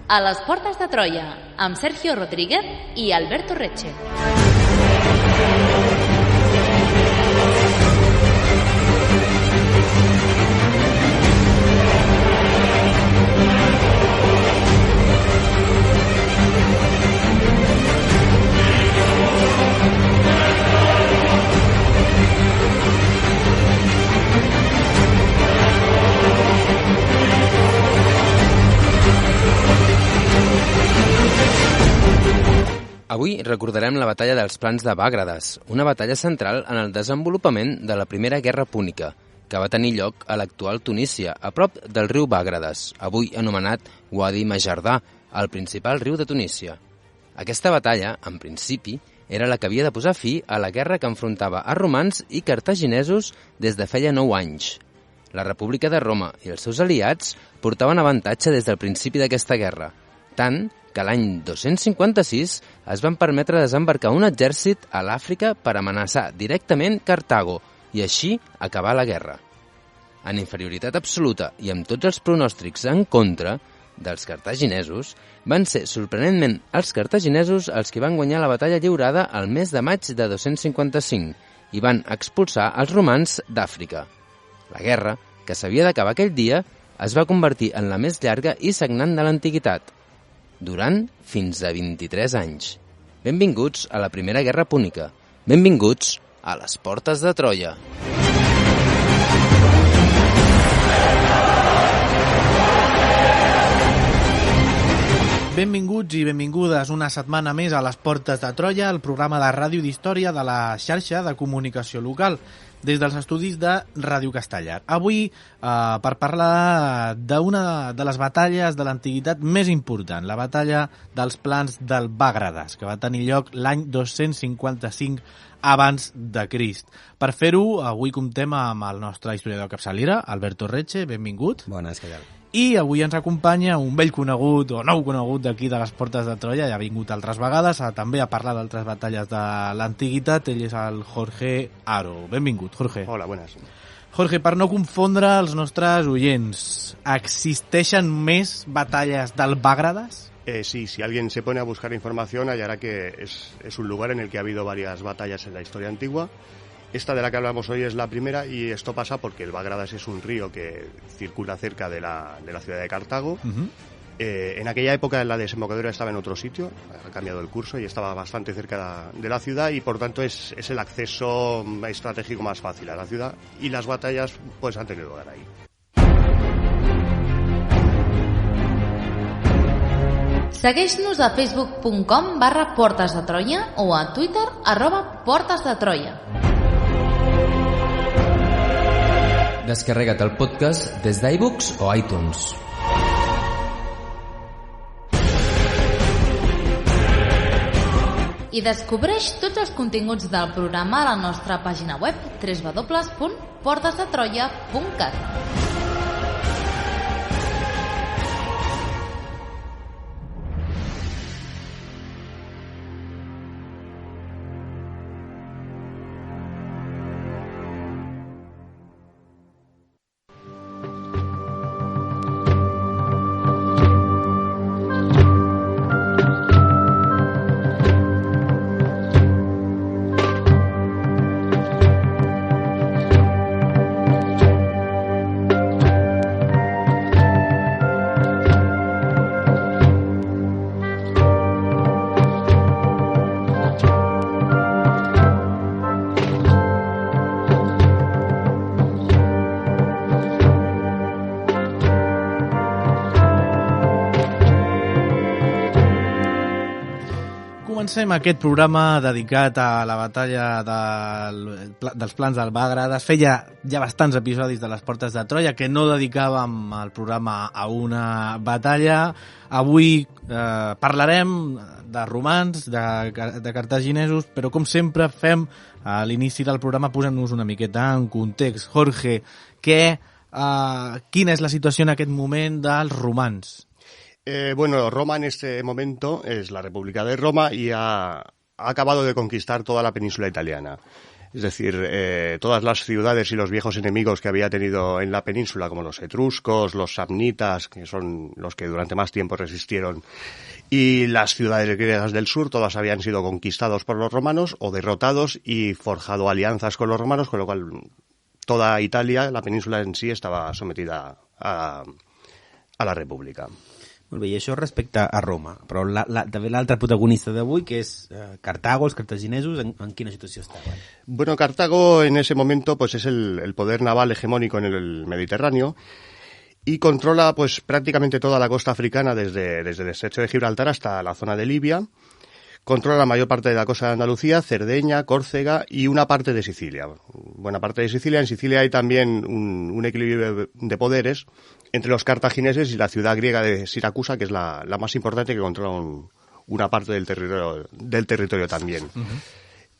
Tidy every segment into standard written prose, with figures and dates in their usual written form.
A les portes de Troia, amb Sergio Rodríguez i Alberto Reche. Avui recordarem la batalla dels Plans de Bàgrades, una batalla central en el desenvolupament de la Primera Guerra Púnica, que va tenir lloc a l'actual Tunísia, a prop del riu Bàgrades, avui anomenat Wadi Majardà, el principal riu de Tunísia. Aquesta batalla, en principi, era la que havia de posar fi a la guerra que enfrontava a romans i cartaginesos des de feia 9 anys. La República de Roma i els seus aliats portaven avantatge des del principi d'aquesta guerra, tant que l'any 256 es van permetre desembarcar un exèrcit a l'Àfrica per amenaçar directament Cartago i així acabar la guerra. En inferioritat absoluta i amb tots els pronòstics en contra dels cartaginesos, van ser sorprenentment els cartaginesos els que van guanyar la batalla lliurada al mes de maig de 255 i van expulsar els romans d'Àfrica. La guerra, que s'havia d'acabar aquell dia, es va convertir en la més llarga i sagnant de l'antiguitat, durant fins a 23 anys. Benvinguts a la Primera Guerra Púnica. Benvinguts a les portes de Troia. Benvinguts i benvingudes una setmana més a les portes de Troia, el programa de ràdio d'història de la xarxa de comunicació local, des dels estudis de Ràdio Castellar. Avui, per parlar d'una de les batalles de l'antiguitat més important, la batalla dels Plans del Bàgrades, que va tenir lloc l'any 255 abans de Crist. Per fer-ho, avui comptem amb el nostre historiador capçalera, Alberto Reche, benvingut. Bones, què tal? I avui ens acompanya un vell conegut o nou conegut d'aquí de les portes de Troia, ja ha vingut altres vegades, també a parlar d'altres batalles de l'antiguitat. Ell és el Jorge Haro. Benvingut, Jorge. Hola, buenas. Jorge, per no confondre els nostres oients, ¿existeixen més batalles del Bàgrades? Sí, si alguien se pone a buscar información, hallará que es un lugar en el que ha habido varias batallas en la historia antigua. Esta de la que hablamos hoy es la primera y esto pasa porque el Bàgrades es un río que circula cerca de la ciudad de Cartago. Uh-huh. En aquella época la desembocadura estaba en otro sitio, ha cambiado el curso y estaba bastante cerca de la ciudad y por tanto es el acceso estratégico más fácil a la ciudad y las batallas pues han tenido lugar ahí. Segueix-nos a facebook.com/Portes de Troia o a Twitter @Portes de Troia. Descarrega't el podcast des d'iBooks o iTunes. I descobreix tots els continguts del programa a la nostra pàgina web www.portesdetroia.cat. Comencem aquest programa dedicat a la batalla dels Plans del Bàgrades. Feia ja bastants episodis de les portes de Troia que no dedicàvem el programa a una batalla. Avui parlarem de romans, de cartaginesos, però com sempre fem a l'inici del programa posant-nos una miqueta en context. Jorge, quina és la situació en aquest moment dels romans? Bueno, Roma en este momento es la República de Roma y ha acabado de conquistar toda la península italiana. Es decir, todas las ciudades y los viejos enemigos que había tenido en la península, como los etruscos, los samnitas, que son los que durante más tiempo resistieron, y las ciudades griegas del sur, todas habían sido conquistados por los romanos o derrotados y forjado alianzas con los romanos, con lo cual toda Italia, la península en sí, estava sometida a la República. Molt bé, i això respecte a Roma, però també l'altre protagonista d'avui, que és Cartago, els cartaginesos, en quina situació estaven? Bueno, Cartago en ese momento pues es el poder naval hegemónico en el Mediterráneo y controla pues prácticamente toda la costa africana desde el estrecho de Gibraltar hasta la zona de Libia. Controla la mayor parte de la costa de Andalucía, Cerdeña, Córcega y una parte de Sicilia. Buena parte de Sicilia. En Sicilia hay también un equilibrio de poderes entre los cartagineses y la ciudad griega de Siracusa, que es la más importante, que controla una parte del territorio también. Uh-huh.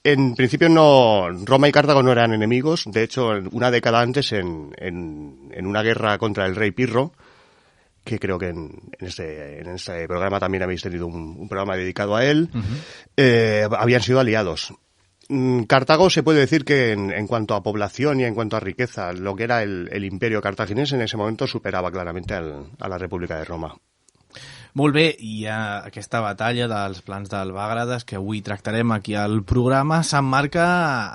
En principio Roma y Cartago no eran enemigos. De hecho, una década antes, en una guerra contra el rey Pirro, que creo que en este programa también habéis tenido un programa dedicado a él, uh-huh. Habían sido aliados. Cartago se puede decir que en cuanto a población y en cuanto a riqueza, lo que era el imperio cartaginés en ese momento superaba claramente a la República de Roma. Molt bé, i aquesta batalla dels plans del Bàgrades que avui tractarem aquí al programa s'emmarca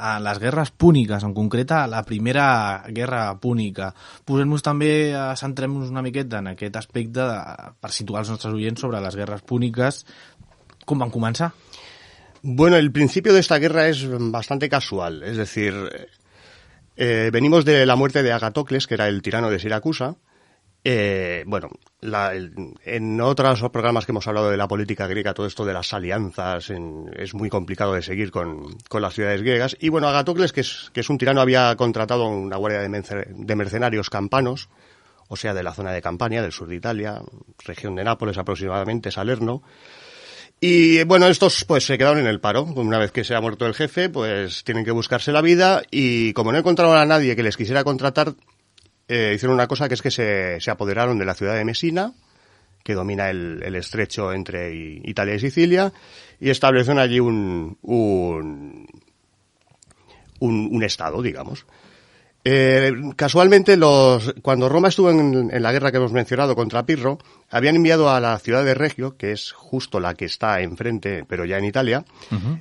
a les guerres púniques, en concret a la primera guerra púnica. Posem-nos també, centrem-nos una miqueta en aquest aspecte per situar els nostres oients sobre les guerres púniques. Com van començar? Bueno, el principio de esta guerra es bastante casual, es decir, venimos de la muerte de Agatocles, que era el tirano de Siracusa. En otros programas que hemos hablado de la política griega, todo esto de las alianzas es muy complicado de seguir con las ciudades griegas. Y bueno, Agatocles, que es un tirano, había contratado una guardia de mercenarios campanos, o sea, de la zona de Campania, del sur de Italia, región de Nápoles aproximadamente, Salerno. Y bueno, estos pues se quedaron en el paro. Una vez que se ha muerto el jefe, pues tienen que buscarse la vida, y como no encontraron a nadie que les quisiera contratar, hicieron una cosa, que es que se apoderaron de la ciudad de Mesina, que domina el estrecho entre Italia y Sicilia, y establecieron allí un estado, digamos. Casualmente, cuando Roma estuvo en la guerra que hemos mencionado contra Pirro, habían enviado a la ciudad de Regio, que es justo la que está enfrente, pero ya en Italia, uh-huh.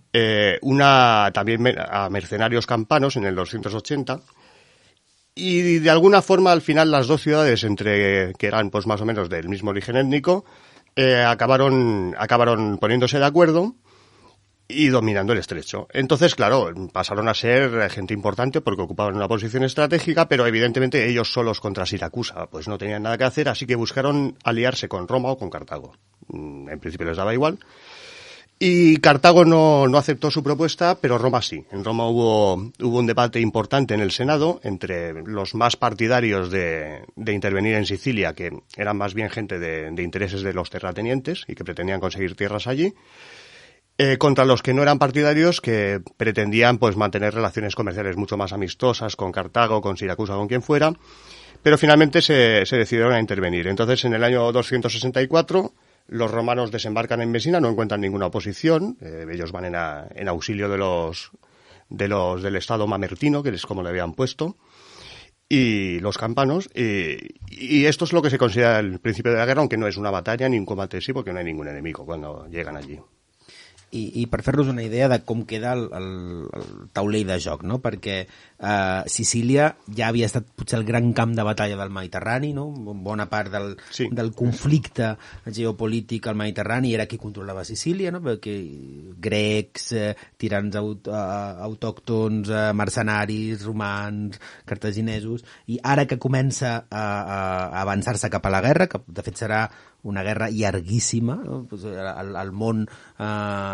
También a mercenarios campanos en el 280, y de alguna forma al final las dos ciudades, que eran pues más o menos del mismo origen étnico, acabaron poniéndose de acuerdo y dominando el estrecho. Entonces, claro, pasaron a ser gente importante porque ocupaban una posición estratégica, pero evidentemente ellos solos contra Siracusa pues no tenían nada que hacer, así que buscaron aliarse con Roma o con Cartago. En principio les daba igual. Y Cartago no aceptó su propuesta, pero Roma sí. En Roma hubo un debate importante en el Senado entre los más partidarios de intervenir en Sicilia, que eran más bien gente de intereses de los terratenientes y que pretendían conseguir tierras allí, contra los que no eran partidarios, que pretendían pues mantener relaciones comerciales mucho más amistosas con Cartago, con Siracusa, con quien fuera, pero finalmente se decidieron a intervenir. Entonces, en el año 264... los romanos desembarcan en Mesina, no encuentran ninguna oposición, ellos van en auxilio del estado mamertino, que es como le habían puesto, y los campanos, y esto es lo que se considera el principio de la guerra, aunque no es una batalla ni un combate sí, porque no hay ningún enemigo cuando llegan allí. I per fer-nos una idea de com queda el taulell de joc, no? Perquè Sicília ja havia estat potser el gran camp de batalla del Mediterrani, no? Bona part del conflicte geopolític al Mediterrani era qui controlava Sicília, no? Perquè grecs, tirans autòctons, mercenaris, romans, cartaginesos, i ara que comença a avançar-se cap a la guerra, que de fet serà una guerra llarguíssima, no? Al món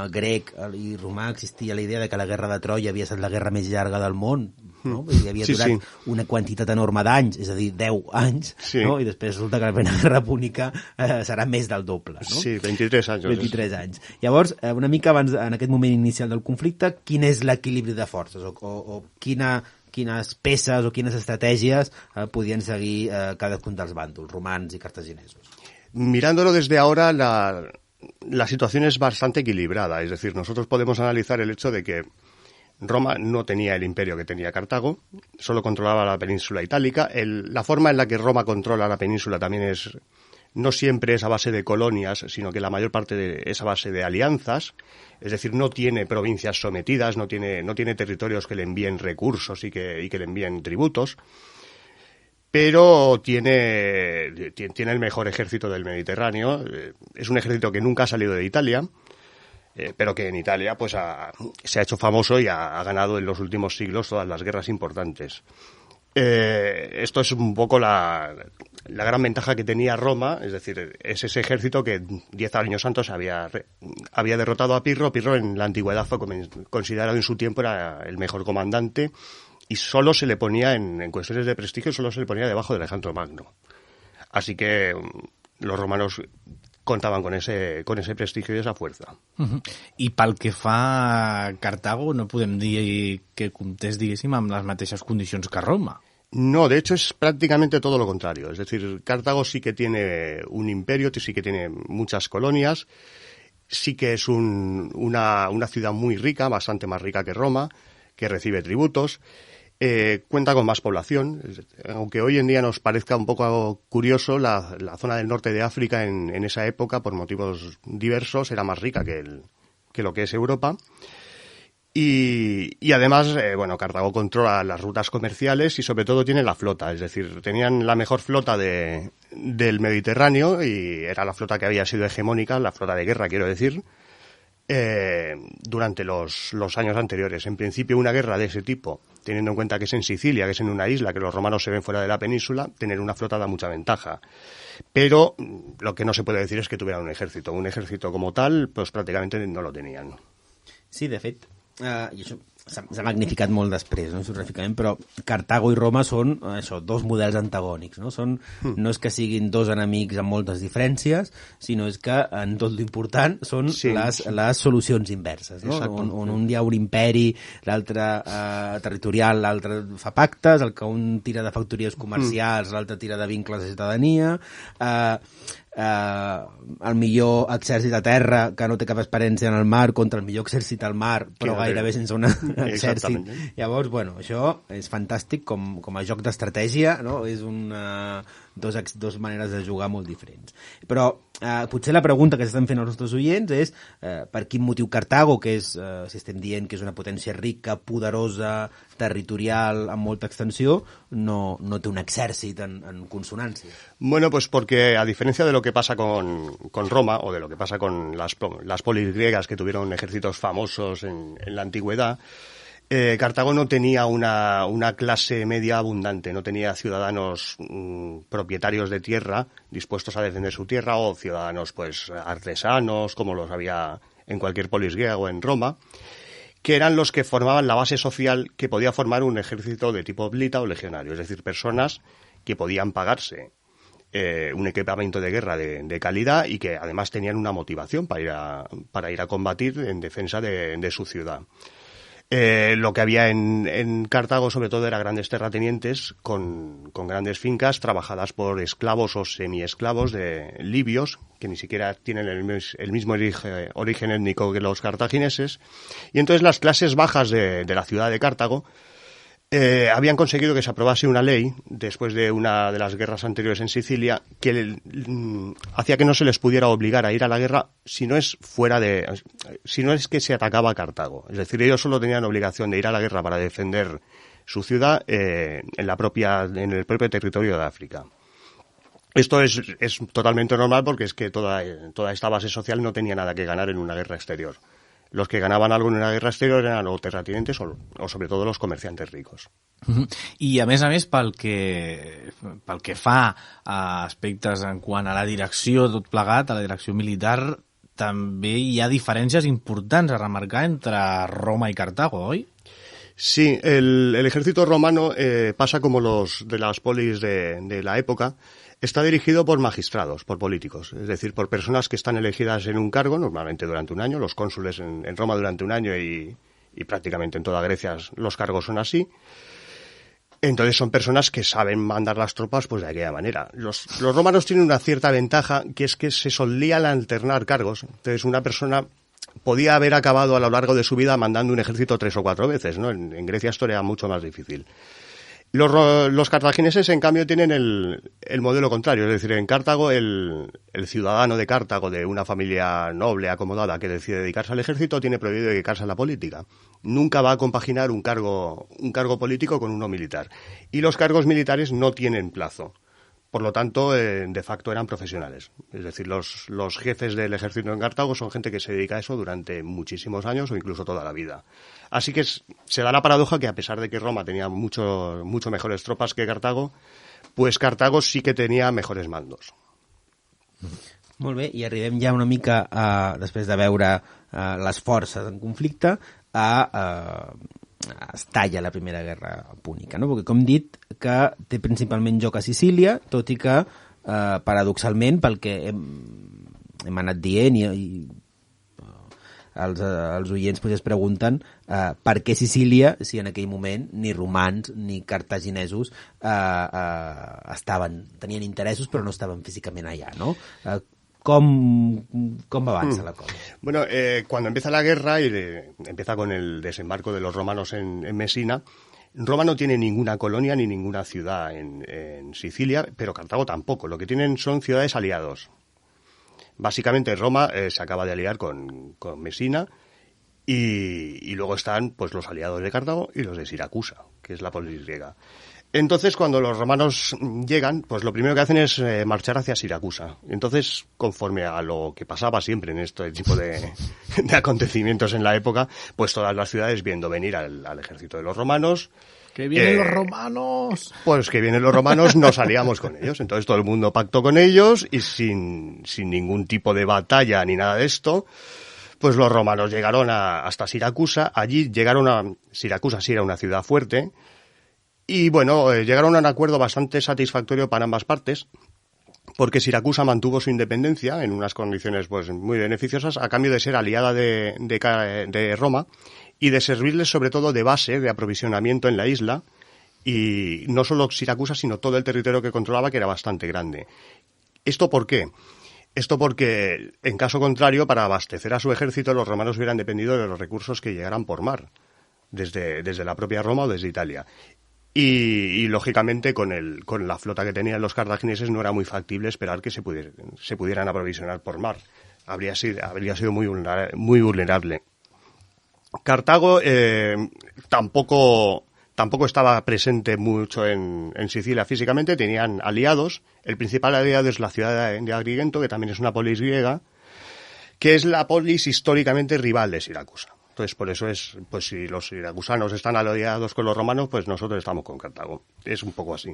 grec i romà existia la idea de que la guerra de Troia havia estat la guerra més llarga del món, no? I havia durat una quantitat enorme d'anys, és a dir, 10 anys, no? I després resulta que la primera guerra púnica serà més del doble, no? Sí, 23 anys. 23 anys. Llavors, una mica abans, en aquest moment inicial del conflicte, quin és l'equilibri de forces o quines peces o quines estratègies podien seguir cadascun dels bàndols, romans i cartaginesos? Mirándolo desde ahora, la situación es bastante equilibrada. Es decir, nosotros podemos analizar el hecho de que Roma no tenía el imperio que tenía Cartago, solo controlaba la península itálica. La forma en la que Roma controla la península también no siempre es a base de colonias, sino que la mayor parte es a base de alianzas. Es decir, no tiene provincias sometidas, no tiene territorios que le envíen recursos y que le envíen tributos. Pero tiene el mejor ejército del Mediterráneo. Es un ejército que nunca ha salido de Italia, pero que en Italia pues se ha hecho famoso y ha ganado en los últimos siglos todas las guerras importantes. Esto es un poco la gran ventaja que tenía Roma, es decir, es ese ejército que 10 años antes había derrotado a Pirro. Pirro en la antigüedad fue considerado en su tiempo era el mejor comandante, y solo se le ponía, en cuestiones de prestigio, solo se le ponía debajo de Alejandro Magno. Así que los romanos contaban con ese prestigio i esa fuerza. I pel que fa a Cartago, no podem dir que comptés, diguéssim, amb les mateixes condicions que Roma. No, de hecho es prácticamente todo lo contrario. Es decir, Cartago sí que tiene un imperio, sí que tiene muchas colonias, sí que es una ciudad muy rica, bastante más rica que Roma, que recibe tributos. Cuenta con más población, aunque hoy en día nos parezca un poco curioso, la zona del norte de África en esa época, por motivos diversos, era más rica que lo que es Europa. Y además, Cartago controla las rutas comerciales y sobre todo tiene la flota, es decir, tenían la mejor flota del Mediterráneo, y era la flota que había sido hegemónica, la flota de guerra, quiero decir, durante los años anteriores. En principio, una guerra de ese tipo, teniendo en cuenta que es en Sicilia, que es en una isla, que los romanos se ven fuera de la península, tener una flota da mucha ventaja. Pero lo que no se puede decir es que tuvieran un ejército. Un ejército como tal, pues prácticamente no lo tenían. Sí, de fet, i això s'ha magnificat molt després, no, historiogràficament, però Cartago i Roma són dos models antagònics, no? No és que siguin dos enemics amb moltes diferències, sinó és que en tot l'important són les solucions inverses, no? On un hi ha un imperi, l'altre territorial, l'altre fa pactes, el que un tira de factories comercials, l'altre tira de vincles de ciutadania, el millor exèrcit a terra que no té cap experiència en el mar contra el millor exèrcit al mar, però gairebé sense un exèrcit. Llavors, això és fantàstic com a joc d'estratègia, no? És dos maneres de jugar molt diferents. Però potser la pregunta que s'estan fent els nostres oients és per quin motiu Cartago, que és, si estem dient que és una potència rica, poderosa, territorial, amb molta extensió, no té un exèrcit en consonància. Bueno, pues porque a diferencia de lo que pasa con Roma, o de lo que pasa con las polis griegas, que tuvieron ejércitos famosos en la antigüedad, Cartago no tenía una clase media abundante, no tenía ciudadanos propietarios de tierra dispuestos a defender su tierra, o ciudadanos pues artesanos, como los había en cualquier polis griega o en Roma, que eran los que formaban la base social que podía formar un ejército de tipo oblita o legionario, es decir, personas que podían pagarse un equipamiento de guerra de calidad, y que además tenían una motivación para ir a combatir en defensa de su ciudad. Lo que había en Cartago sobre todo era grandes terratenientes con grandes fincas trabajadas por esclavos o semiesclavos de libios, que ni siquiera tienen el mismo origen étnico que los cartagineses, y entonces las clases bajas de la ciudad de Cartago habían conseguido que se aprobase una ley después de una de las guerras anteriores en Sicilia que hacía que no se les pudiera obligar a ir a la guerra si no es que se atacaba a Cartago. Es decir, ellos solo tenían obligación de ir a la guerra para defender su ciudad en el propio territorio de África. Esto es totalmente normal, porque es que toda esta base social no tenía nada que ganar en una guerra exterior. Los que ganaban algo en una guerra exterior eran o terratenientes o sobre todo los comerciantes ricos. I a més, pel que fa a aspectes en quant a la direcció, tot plegat, a la direcció militar, també hi ha diferències importants a remarcar entre Roma i Cartago, oi? Sí, el ejército romano pasa como los de las polis de la época. Está dirigido por magistrados, por políticos, es decir, por personas que están elegidas en un cargo, normalmente durante un año. Los cónsules en Roma durante un año y prácticamente en toda Grecia los cargos son así. Entonces son personas que saben mandar las tropas pues de aquella manera. Los romanos tienen una cierta ventaja, que es que se solían alternar cargos. Entonces una persona podía haber acabado a lo largo de su vida mandando un ejército 3 o 4 veces, ¿no? En Grecia esto era mucho más difícil. Los cartagineses, en cambio, tienen el modelo contrario. Es decir, en Cartago, el ciudadano de Cartago, de una familia noble, acomodada, que decide dedicarse al ejército, tiene prohibido dedicarse a la política. Nunca va a compaginar un cargo político con uno militar. Y los cargos militares no tienen plazo. Por lo tanto, de facto eran profesionales. Es decir, los jefes del ejército en Cartago son gente que se dedica a eso durante muchísimos años o incluso toda la vida. Así que se da la paradoja que, a pesar de que Roma tenía mucho mejores tropas que Cartago, pues Cartago sí que tenía mejores mandos. Molt bé, i arribem ja una mica, després de veure les forces en conflicte, es talla la Primera Guerra Púnica, no? Perquè, com he dit, que té principalment lloc a Sicília, tot i que, paradoxalment, pel que hem anat dient i els oients pues, es pregunten per què Sicília, si en aquell moment ni romans ni cartaginesos tenien interessos però no estaven físicament allà, no? ¿Cómo avanza la cosa? Bueno, cuando empieza la guerra y empieza con el desembarco de los romanos en Mesina, Roma no tiene ninguna colonia ni ninguna ciudad en Sicilia, pero Cartago tampoco. Lo que tienen son ciudades aliados. Básicamente Roma se acaba de aliar con Mesina y luego están pues los aliados de Cartago y los de Siracusa, que es la polis griega. Entonces, cuando los romanos llegan, pues lo primero que hacen es marchar hacia Siracusa. Entonces, conforme a lo que pasaba siempre en este tipo de acontecimientos en la época, pues todas las ciudades viendo venir al ejército de los romanos. ¡Que vienen los romanos! Pues que vienen los romanos, nos aliamos con ellos. Entonces todo el mundo pactó con ellos y sin ningún tipo de batalla ni nada de esto, pues los romanos llegaron hasta Siracusa. Allí llegaron a Siracusa, sí era una ciudad fuerte. Y bueno, llegaron a un acuerdo bastante satisfactorio para ambas partes, porque Siracusa mantuvo su independencia en unas condiciones pues muy beneficiosas a cambio de ser aliada de Roma y de servirles sobre todo de base de aprovisionamiento en la isla, y no solo Siracusa sino todo el territorio que controlaba, que era bastante grande. ¿Esto por qué? Esto porque, en caso contrario, para abastecer a su ejército los romanos hubieran dependido de los recursos que llegaran por mar, desde la propia Roma o desde Italia. Y lógicamente con la flota que tenían los cartagineses no era muy factible esperar que se pudieran aprovisionar por mar. Habría sido muy vulnerable. Cartago tampoco estaba presente mucho en Sicilia físicamente, tenían aliados. El principal aliado es la ciudad de Agrigento, que también es una polis griega, que es la polis históricamente rival de Siracusa. Entonces, por eso pues si los siracusanos están aliados con los romanos, pues nosotros estamos con Cartago. Es un poco así.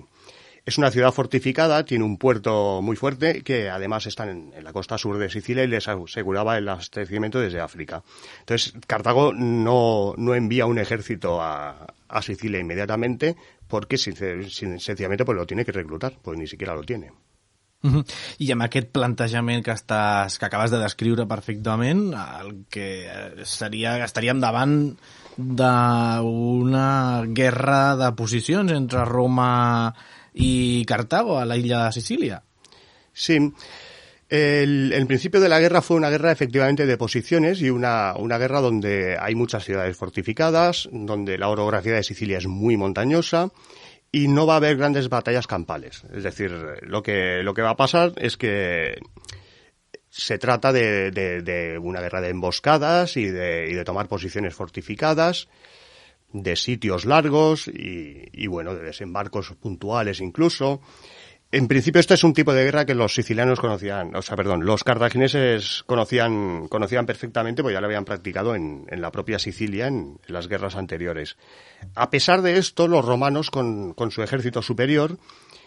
Es una ciudad fortificada, tiene un puerto muy fuerte, que además está en la costa sur de Sicilia y les aseguraba el abastecimiento desde África. Entonces, Cartago no envía un ejército a Sicilia inmediatamente, porque sencillamente pues lo tiene que reclutar, pues ni siquiera lo tiene. I amb aquest plantejament que acabes de descriure perfectament, el que estaríem davant d'una guerra de posicions entre Roma y Cartago a la isla de Sicilia. Sí, el principio de la guerra fue una guerra efectivamente de posiciones y una guerra donde hay muchas ciudades fortificadas, donde la orografía de Sicilia es muy montañosa y no va a haber grandes batallas campales. Es decir, lo que va a pasar es que se trata de una guerra de emboscadas y de tomar posiciones fortificadas, de sitios largos y bueno, de desembarcos puntuales incluso. En principio este es un tipo de guerra que los los cartagineses conocían perfectamente, pues ya lo habían practicado en la propia Sicilia en las guerras anteriores. A pesar de esto, los romanos con su ejército superior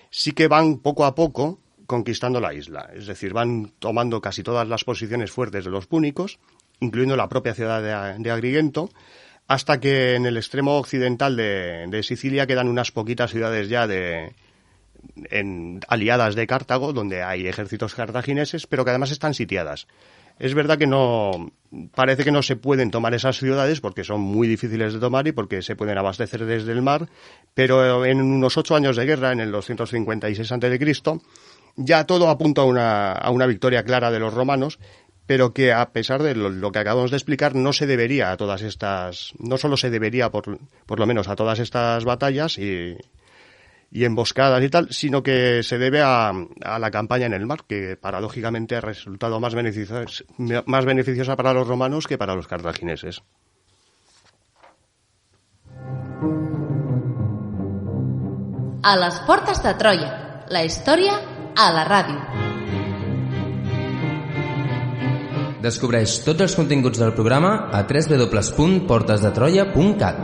sí que van poco a poco conquistando la isla. Es decir, van tomando casi todas las posiciones fuertes de los púnicos, incluyendo la propia ciudad de Agrigento, hasta que en el extremo occidental de Sicilia quedan unas poquitas ciudades ya aliadas de Cartago, donde hay ejércitos cartagineses, pero que además están sitiadas. Es verdad que parece que no se pueden tomar esas ciudades porque son muy difíciles de tomar y porque se pueden abastecer desde el mar, pero en unos 8 años de guerra, en el 256 a.C., ya todo apunta a una victoria clara de los romanos, pero que a pesar de lo que acabamos de explicar, no se debería a todas estas, no solo se debería por lo menos a todas estas batallas y emboscadas y tal, sino que se debe a la campaña en el mar, que paradójicamente ha resultado más beneficiosa para los romanos que para los cartagineses. A les portes de Troia, la història a la ràdio. Descobreix tots els continguts del programa a www.portesdetroia.cat.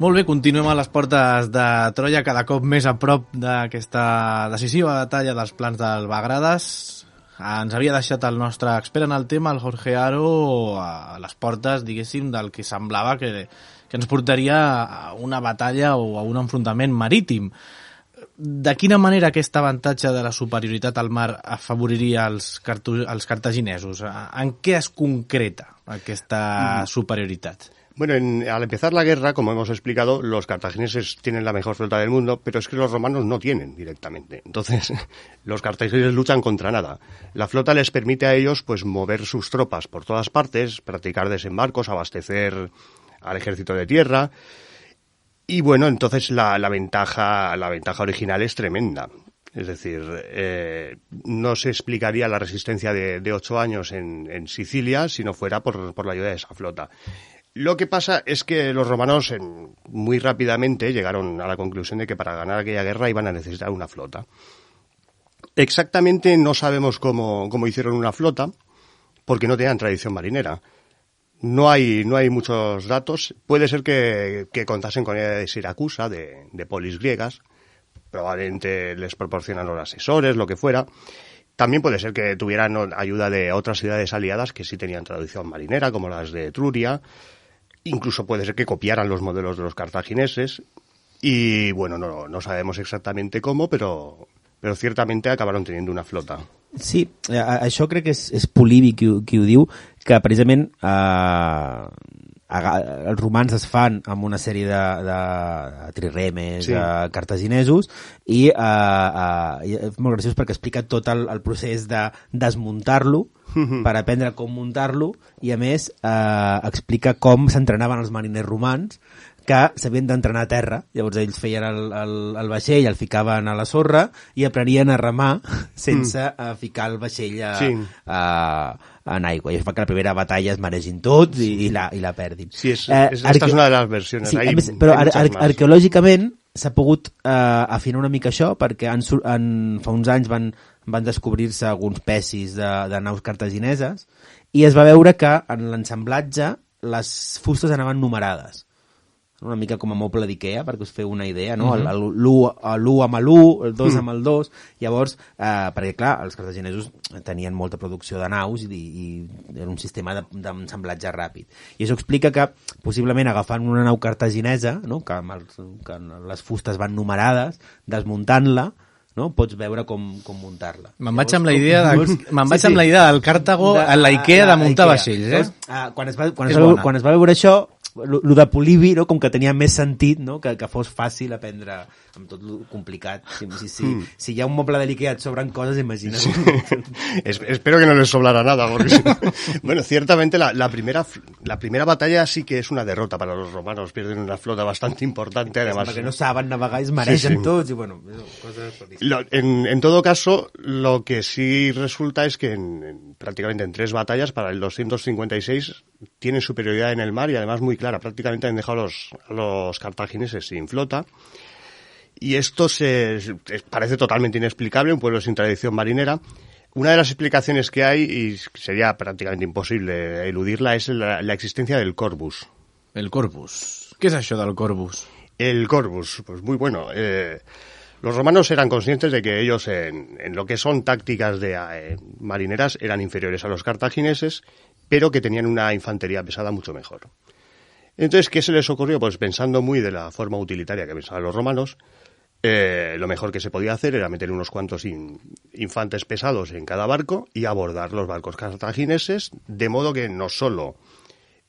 Molt bé, continuem a les portes de Troia, cada cop més a prop d'aquesta decisiva batalla dels plans del Bagrades. Ens havia deixat el nostre expert en el tema, el Jorge Haro, a les portes, diguéssim, del que semblava que ens portaria a una batalla o a un enfrontament marítim. De quina manera aquest avantatge de la superioritat al mar afavoriria els cartaginesos? En què es concreta aquesta superioritat? Bueno, al empezar la guerra, como hemos explicado, los cartagineses tienen la mejor flota del mundo, pero es que los romanos no tienen directamente. Entonces, los cartagineses luchan contra nada. La flota les permite a ellos pues mover sus tropas por todas partes, practicar desembarcos, abastecer al ejército de tierra. Y bueno, entonces la ventaja original es tremenda. Es decir, no se explicaría la resistencia de 8 años en Sicilia si no fuera por la ayuda de esa flota. Lo que pasa es que los romanos muy rápidamente llegaron a la conclusión de que para ganar aquella guerra iban a necesitar una flota. Exactamente no sabemos cómo hicieron una flota, porque no tenían tradición marinera. No hay muchos datos. Puede ser que contasen con ella de Siracusa, de polis griegas. Probablemente les proporcionan los asesores, lo que fuera. También puede ser que tuvieran ayuda de otras ciudades aliadas que sí tenían tradición marinera, como las de Etruria. Incluso puede ser que copiaran los modelos de los cartagineses. Y bueno, no sabemos exactamente cómo, pero ciertamente acabaron teniendo una flota. Sí, això crec que és Polibi qui ho diu, que precisament els romans es fan amb una sèrie de triremes, sí, cartaginesos, i és molt graciós perquè explica tot el procés de desmuntar-lo per aprendre com muntar-lo, i a més explica com s'entrenaven els mariners romans que s'havien d'entrenar a terra. Llavors ells feien el vaixell, el ficaven a la sorra i aprenien a remar sense ficar el vaixell en aigua. I això fa que la primera batalla es maregin tots i la perdin. Sí, esta és una de les versions. Sí, però arqueològicament s'ha pogut afinar una mica això, perquè fa uns anys van descobrir-se alguns pessis de naus cartagineses i es va veure que en l'ensamblatge les fustes anaven numerades, una mica com a moble d'Ikea, perquè us feu una idea, no? L'1 amb l'1, el 2 amb el 2, llavors, perquè clar, els cartaginesos tenien molta producció de naus i era un sistema d'ensamblatge ràpid. I això explica que, possiblement, agafant una nau cartaginesa, no? que les fustes van numerades, desmuntant-la, no? Pots veure com muntar-la. Me'n vaig amb la idea del Càrtago a l'Ikea de muntar vaixells, eh? Quan es va veure això, lo de Polibi, no? Com que tenia més sentit, no? Que fos fàcil aprendre amb tot lo complicat. Si hi ha un moble de l'Ikea et sobran coses, imagina't. Sí. Espero que no les sobrara nada, porque bueno, ciertamente la primera batalla sí que es una derrota para los romanos, pierden una flota bastante importante, además. Perquè no saben navegar, es maregen tots, y bueno, cosas en todo caso, lo que sí resulta es que prácticamente en 3 batallas, para el 256, tienen superioridad en el mar y además muy clara. Prácticamente han dejado a los cartagineses sin flota. Y esto parece totalmente inexplicable, un pueblo sin tradición marinera. Una de las explicaciones que hay, y sería prácticamente imposible eludirla, es la existencia del Corvus. El Corvus. ¿Qué es això del Corvus? El Corvus, pues muy bueno. Los romanos eran conscientes de que ellos en lo que son tácticas marineras eran inferiores a los cartagineses, pero que tenían una infantería pesada mucho mejor. Entonces, ¿qué se les ocurrió? Pues pensando muy de la forma utilitaria que pensaban los romanos, lo mejor que se podía hacer era meter unos cuantos infantes pesados en cada barco y abordar los barcos cartagineses, de modo que no solo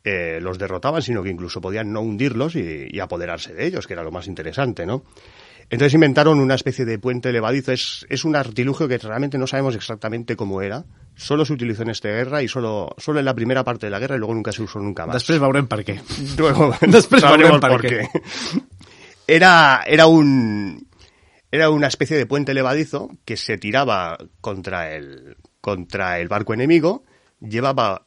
los derrotaban, sino que incluso podían no hundirlos y apoderarse de ellos, que era lo más interesante, ¿no? Entonces inventaron una especie de puente levadizo. Es un artilugio que realmente no sabemos exactamente cómo era. Solo se utilizó en esta guerra y solo en la primera parte de la guerra y luego nunca se usó nunca más. Després veurem per què. Luego Després veurem sabremos por qué. Era una especie de puente levadizo que se tiraba contra el barco enemigo, llevaba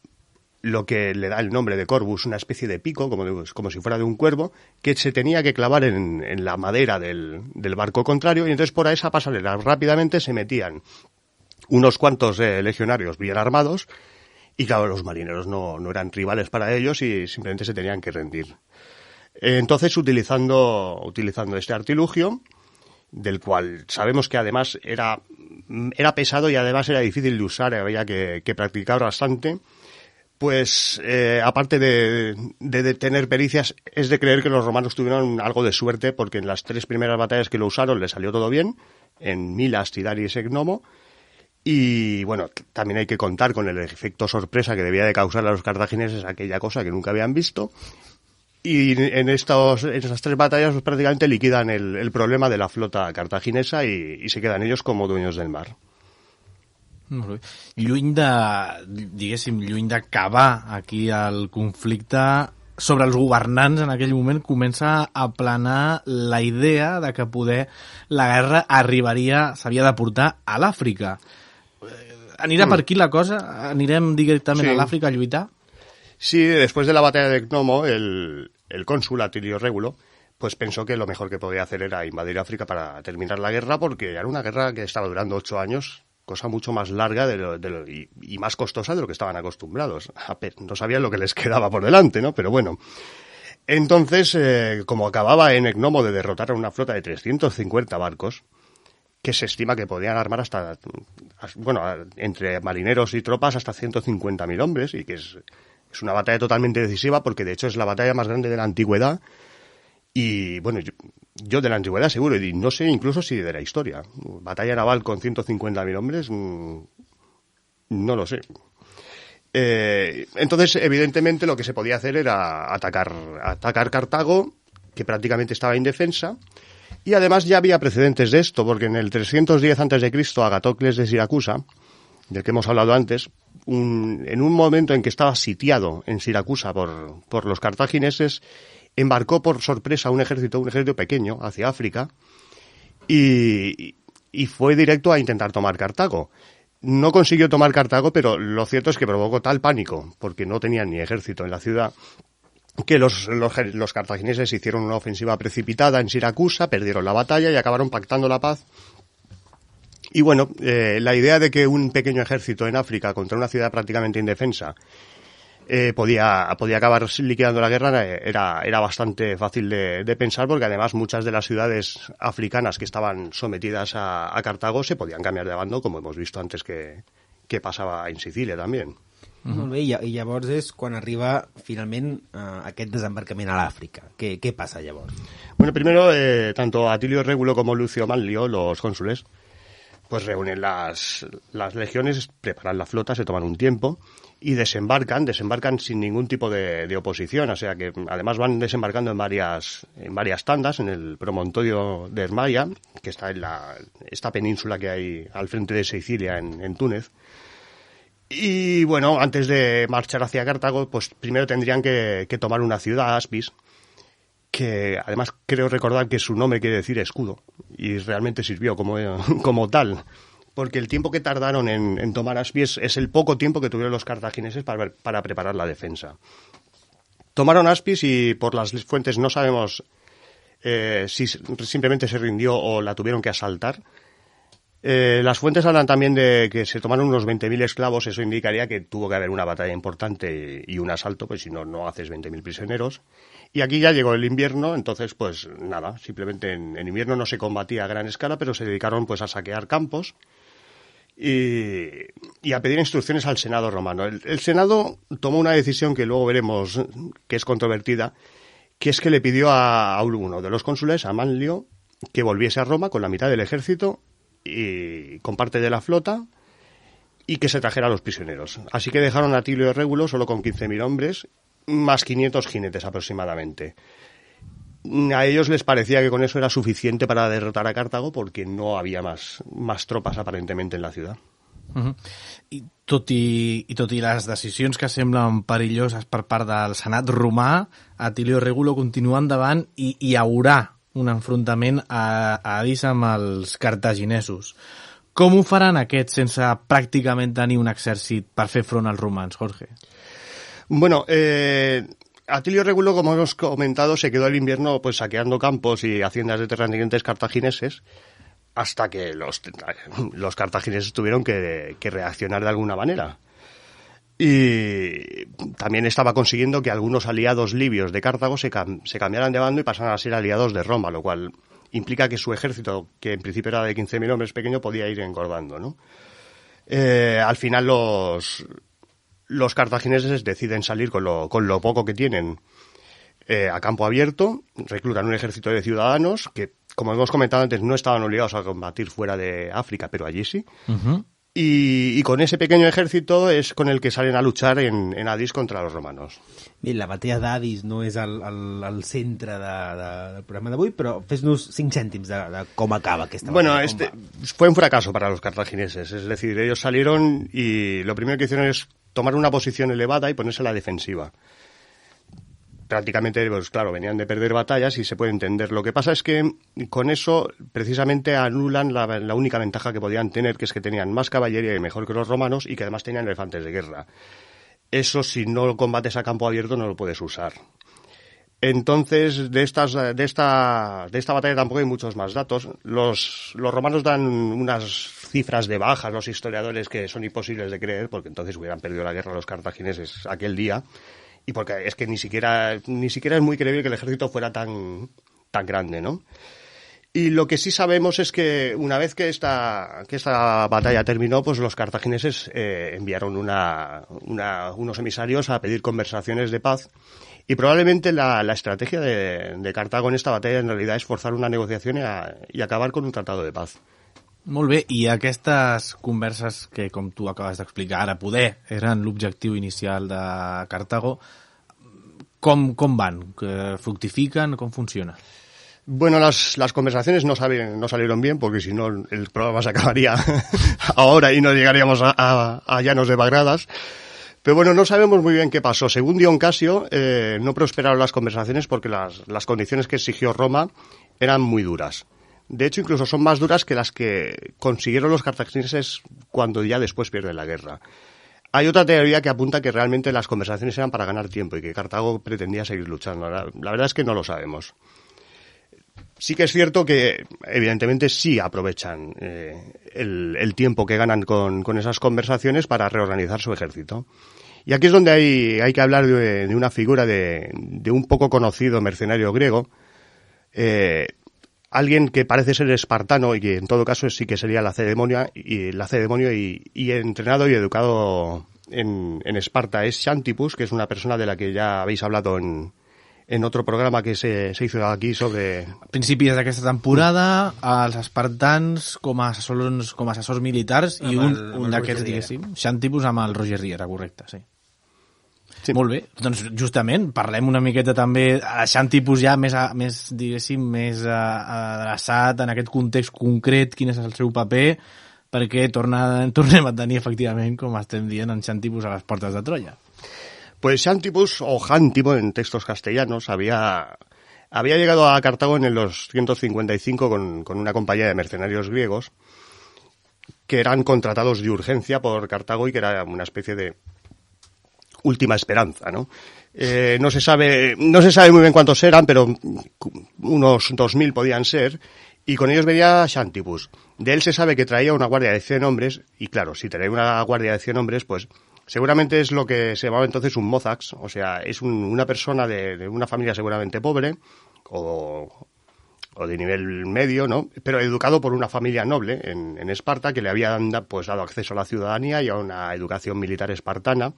lo que le da el nombre de Corvus, una especie de pico, como si fuera de un cuervo, que se tenía que clavar en la madera del barco contrario, y entonces por esa pasarela rápidamente se metían unos cuantos legionarios bien armados, y claro, los marineros no eran rivales para ellos y simplemente se tenían que rendir. Entonces, utilizando este artilugio, del cual sabemos que además era pesado y además era difícil de usar, había que practicar bastante, pues aparte de tener pericias, es de creer que los romanos tuvieron algo de suerte, porque en las 3 primeras batallas que lo usaron les salió todo bien, en Milas, Tidaris y Egnomo, y bueno, también hay que contar con el efecto sorpresa que debía de causar a los cartagineses aquella cosa que nunca habían visto, y en esas 3 batallas pues, prácticamente liquidan el problema de la flota cartaginesa y se quedan ellos como dueños del mar. Molt bé. Lluny d'acabar aquí el conflicte, sobre els governants en aquell moment comença a planar la idea de que poder la guerra s'havia de portar a l'Àfrica. Anirà per aquí la cosa? Anirem directament a l'Àfrica a lluitar? Sí, después de la batalla de Gnomo, el cónsul Atilio Régulo pues pensó que lo mejor que podía hacer era invadir África para terminar la guerra, porque era una guerra que estaba durando 8 años, cosa mucho más larga y más costosa de lo que estaban acostumbrados. No sabían lo que les quedaba por delante, ¿no? Pero bueno. Entonces, como acababa en Egnomo de derrotar a una flota de 350 barcos, que se estima que podían armar hasta, bueno, entre marineros y tropas hasta 150.000 hombres, y que es una batalla totalmente decisiva, porque de hecho es la batalla más grande de la antigüedad, y bueno, yo de la antigüedad seguro, y no sé incluso si de la historia. Batalla naval con 150.000 hombres, no lo sé. Entonces, evidentemente, lo que se podía hacer era atacar Cartago, que prácticamente estaba indefensa, y además ya había precedentes de esto, porque en el 310 a.C. Agatocles de Siracusa, del que hemos hablado antes, en un momento en que estaba sitiado en Siracusa por los cartagineses, embarcó por sorpresa un ejército pequeño hacia África y fue directo a intentar tomar Cartago. No consiguió tomar Cartago, pero lo cierto es que provocó tal pánico, porque no tenían ni ejército en la ciudad, que los cartagineses hicieron una ofensiva precipitada en Siracusa, perdieron la batalla y acabaron pactando la paz. Y bueno, la idea de que un pequeño ejército en África contra una ciudad prácticamente indefensa podía acabar liquidando la guerra era bastante fácil de pensar, porque además muchas de las ciudades africanas que estaban sometidas a Cartago se podían cambiar de bando, como hemos visto antes que pasaba en Sicília també. Molt bé, i llavors és quan arriba finalment aquest desembarcament a l'Àfrica. ¿Qué pasa llavors? Bueno, primero, tanto Atilio Régulo como Lucio Manlio, los cónsules, pues reúnen las legiones, preparan la flota, se toman un tiempo y desembarcan sin ningún tipo de oposición, o sea que además van desembarcando en varias tandas en el promontorio de Hermaya, que está en esta península que hay al frente de Sicilia en Túnez. Y bueno, antes de marchar hacia Cartago, pues primero tendrían que tomar una ciudad, Aspis, que además creo recordar que su nombre quiere decir escudo, y realmente sirvió como tal. Porque el tiempo que tardaron en tomar Aspis es el poco tiempo que tuvieron los cartagineses para preparar la defensa. Tomaron Aspis y por las fuentes no sabemos si simplemente se rindió o la tuvieron que asaltar. Las fuentes hablan también de que se tomaron unos 20.000 esclavos, eso indicaría que tuvo que haber una batalla importante y un asalto, pues si no haces 20.000 prisioneros. Y aquí ya llegó el invierno, entonces pues nada, simplemente en invierno no se combatía a gran escala, pero se dedicaron pues a saquear campos y a pedir instrucciones al Senado romano. El Senado tomó una decisión que luego veremos que es controvertida, que es que le pidió a uno de los cónsules, a Manlio, que volviese a Roma con la mitad del ejército y con parte de la flota y que se trajera a los prisioneros. Así que dejaron a Atilio Régulo solo con 15.000 hombres, más 500 jinetes aproximadamente. A ellos les parecía que con eso era suficiente para derrotar a Cartago porque no había más tropes aparentemente en la ciudad. Uh-huh. I tot i les decisions que semblen perilloses per part del Senat romà, Atilio Régulo continua endavant i hi haurà un enfrontament a Adis amb els cartaginesos. Com ho faran aquests sense pràcticament tenir un exèrcit per fer front als romans, Jorge? Bueno, Atilio Régulo, como hemos comentado, se quedó el invierno pues saqueando campos y haciendas de terratenientes cartagineses hasta que los cartagineses tuvieron que reaccionar de alguna manera. Y también estaba consiguiendo que algunos aliados libios de Cartago se cambiaran de bando y pasaran a ser aliados de Roma, lo cual implica que su ejército, que en principio era de 15.000 hombres pequeño, podía ir engordando, ¿no? Al final los cartagineses deciden salir con lo poco que tienen a campo abierto, reclutan un ejército de ciudadanos que, como hemos comentado antes, no estaban obligados a combatir fuera de África, pero allí sí. Uh-huh. Y con ese pequeño ejército es con el que salen a luchar en Adis contra los romanos. Bé, la batalla d'Adis no és el centre del programa d'avui, però fes-nos 5 cèntims de com acaba aquesta batalla. Bueno, fue un fracaso para los cartagineses. Es decir, ellos salieron y lo primero que hicieron es tomar una posición elevada y ponerse a la defensiva. Prácticamente, pues claro, venían de perder batallas y se puede entender. Lo que pasa es que con eso precisamente anulan la única ventaja que podían tener, que es que tenían más caballería y mejor que los romanos y que además tenían elefantes de guerra. Eso, si no combates a campo abierto, no lo puedes usar. Entonces, de esta batalla tampoco hay muchos más datos. Los romanos dan unas cifras de bajas, los historiadores, que son imposibles de creer, porque entonces hubieran perdido la guerra los cartagineses aquel día. Y porque es que ni siquiera es muy creíble que el ejército fuera tan grande, ¿no? Y lo que sí sabemos es que una vez que esta batalla terminó, pues los cartagineses enviaron unos emisarios a pedir conversaciones de paz. Y probablemente la estrategia de Cartago en esta batalla en realidad es forzar una negociación y acabar con un tratado de paz. Molt bé, i aquestes converses que, com tu acabes d'explicar, ara poder eren l'objectiu inicial de Cartago, com van? Fructifiquen? Com funciona? Bueno, las conversaciones no salieron bien, porque si no el programa se acabaría ahora y no llegaríamos a llanos de Bagradas. Pero bueno, no sabemos muy bien qué pasó. Según Dion Casio, no prosperaron las conversaciones porque las condiciones que exigió Roma eran muy duras. De hecho, incluso son más duras que las que consiguieron los cartagineses cuando ya después pierden la guerra. Hay otra teoría que apunta que realmente las conversaciones eran para ganar tiempo y que Cartago pretendía seguir luchando. La verdad es que no lo sabemos. Sí que es cierto que, evidentemente, sí aprovechan el tiempo que ganan con esas conversaciones para reorganizar su ejército. Y aquí es donde hay que hablar de una figura de un poco conocido mercenario griego, alguien que parece ser espartano y que en todo caso sí que sería lacedemonio y entrenado y educado en Esparta. Es Xantippus, que es una persona de la que ya habéis hablado en otro programa que se hizo aquí sobre... A principis d'aquesta temporada, els espartans com a assessors militars i un d'aquests, diguéssim, Xantippus amb el Roger Riera, correcte, sí. Sí. Molt bé, doncs justament parlem una miqueta també, deixant tipus ja més diguéssim, més adreçat en aquest context concret, quin és el seu paper, perquè tornem a tenir efectivament, com estem dient, en Xantipus a les portes de Troya. Pues Xantipus, o Jántimo en textos castellanos, había llegado a Cartago en el 255 con una compañía de mercenarios griegos que eran contratados de urgencia por Cartago y que era una especie de última esperanza, ¿no? No se sabe muy bien cuántos eran, pero unos 2.000 podían ser, y con ellos venía Xantipus. De él se sabe que traía una guardia de 100 hombres, y claro, si traía una guardia de 100 hombres, pues seguramente es lo que se llamaba entonces un mozax, o sea, es una persona de una familia seguramente pobre, o de nivel medio, ¿no? Pero educado por una familia noble en Esparta, que le habían pues dado acceso a la ciudadanía y a una educación militar espartana.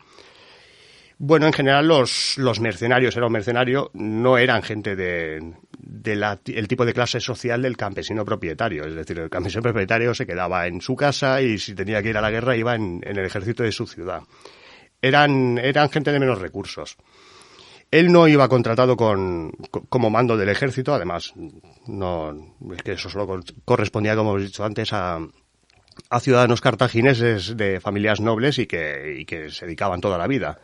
Bueno, en general los mercenarios, era un mercenario, no eran gente el tipo de clase social del campesino propietario. Es decir, el campesino propietario se quedaba en su casa y si tenía que ir a la guerra iba en el ejército de su ciudad. Eran gente de menos recursos. Él no iba contratado como mando del ejército, además, no es que eso solo correspondía, como hemos dicho antes, a ciudadanos cartagineses de familias nobles y que se dedicaban toda la vida.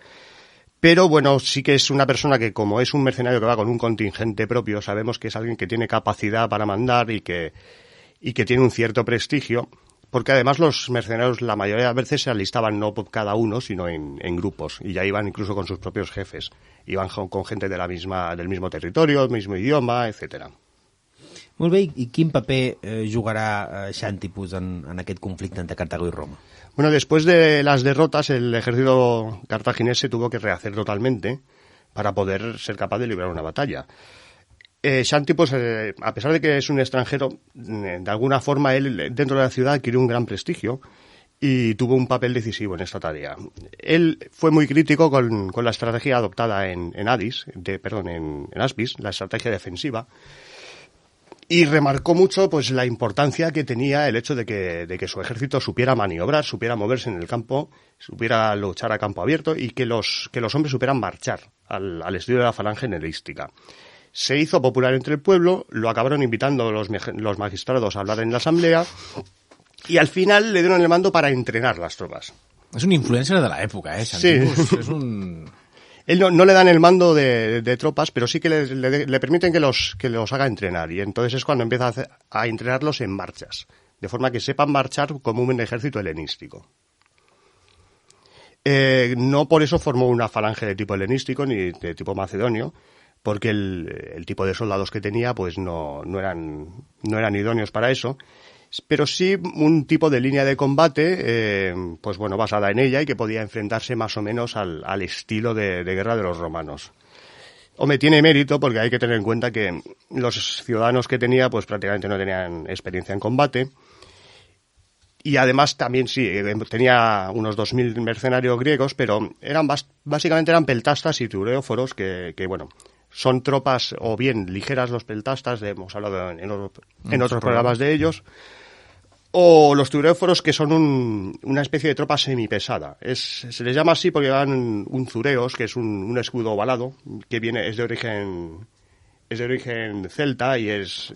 Pero bueno, sí que es una persona que, como es un mercenario que va con un contingente propio, sabemos que es alguien que tiene capacidad para mandar y que tiene un cierto prestigio, porque además los mercenarios la mayoría de las veces se alistaban no cada uno, sino en grupos, y ya iban incluso con sus propios jefes. Iban con gente del mismo territorio, el mismo idioma, etcétera. Molt bé, i quin paper jugarà Xantipus en aquest conflicte entre Cartago y Roma? Bueno, después de las derrotas, el ejército cartaginés se tuvo que rehacer totalmente para poder ser capaz de librar una batalla. Xantipus, a pesar de que es un extranjero, de alguna forma él dentro de la ciudad adquirió un gran prestigio y tuvo un papel decisivo en esta tarea. Él fue muy crítico con la estrategia adoptada en Aspis, la estrategia defensiva, y remarcó mucho pues la importancia que tenía el hecho de que su ejército supiera maniobrar, supiera moverse en el campo, supiera luchar a campo abierto y que los hombres supieran marchar al estilo de la falange helenística. Se hizo popular entre el pueblo, lo acabaron invitando los magistrados a hablar en la asamblea y al final le dieron el mando para entrenar las tropas. Es un influencer de la época, Xantipus. Sí. Es un... Él no le dan el mando de tropas, pero sí que le permiten que los haga entrenar. Y entonces es cuando empieza a entrenarlos en marchas, de forma que sepan marchar como un ejército helenístico. No por eso formó una falange de tipo helenístico ni de tipo macedonio, porque el tipo de soldados que tenía pues no eran idóneos para eso. Pero sí un tipo de línea de combate, pues bueno, basada en ella y que podía enfrentarse más o menos al estilo de guerra de los romanos. Hombre, tiene mérito porque hay que tener en cuenta que los ciudadanos que tenía pues prácticamente no tenían experiencia en combate. Y además también sí, tenía unos 2.000 mercenarios griegos, pero básicamente eran peltastas y tureóforos que bueno, son tropas o bien ligeras los peltastas, hemos hablado en otros programas de ellos, o los tureóforos que son una especie de tropa semipesada. Se les llama así porque llevan un zureos, que es un escudo ovalado, que es de origen celta y es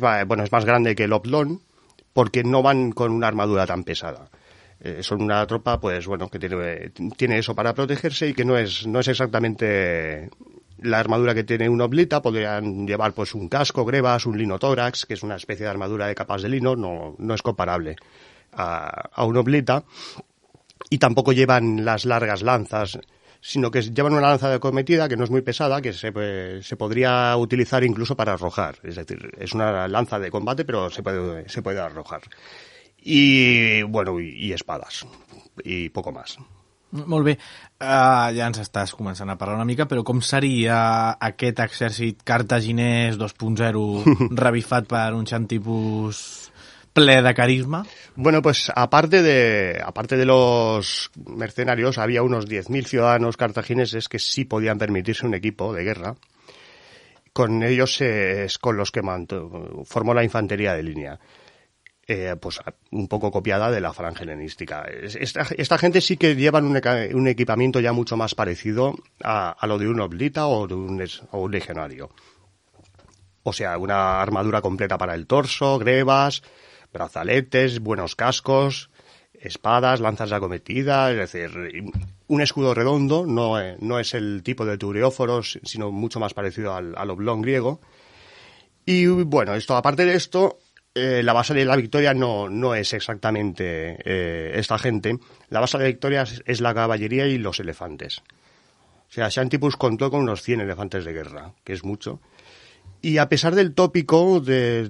más grande que el oblón, porque no van con una armadura tan pesada. Son una tropa, pues bueno, que tiene eso para protegerse y que no es exactamente la armadura que tiene un oblita. Podrían llevar pues un casco, grebas, un linotórax, que es una especie de armadura de capas de lino, no es comparable a un oblita. Y tampoco llevan las largas lanzas, sino que llevan una lanza de acometida que no es muy pesada, que se podría utilizar incluso para arrojar. Es decir, es una lanza de combate, pero se puede arrojar. I, bueno, i espades, i poco más. Molt bé, ja ens estàs començant a parlar una mica, però com seria aquest exèrcit cartaginès 2.0 revifat per un Xantipus ple de carisma? Bueno, pues aparte de los mercenarios, había unos 10.000 ciudadanos cartagineses que sí podían permitirse un equipo de guerra. Con ellos es con los que formó la infantería de línea. pues un poco copiada de la falange helenística. Esta gente sí que llevan un equipamiento ya mucho más parecido a lo de un oblita o un legionario. O sea, una armadura completa para el torso, grebas, brazaletes, buenos cascos, espadas, lanzas de acometida, es decir, un escudo redondo, no es el tipo de tureóforos, sino mucho más parecido al oblón griego. Y bueno, aparte de esto, la base de la victoria no es exactamente esta gente. La base de la victoria es la caballería y los elefantes. O sea, Xanthipus contó con unos 100 elefantes de guerra, que es mucho. Y a pesar del tópico,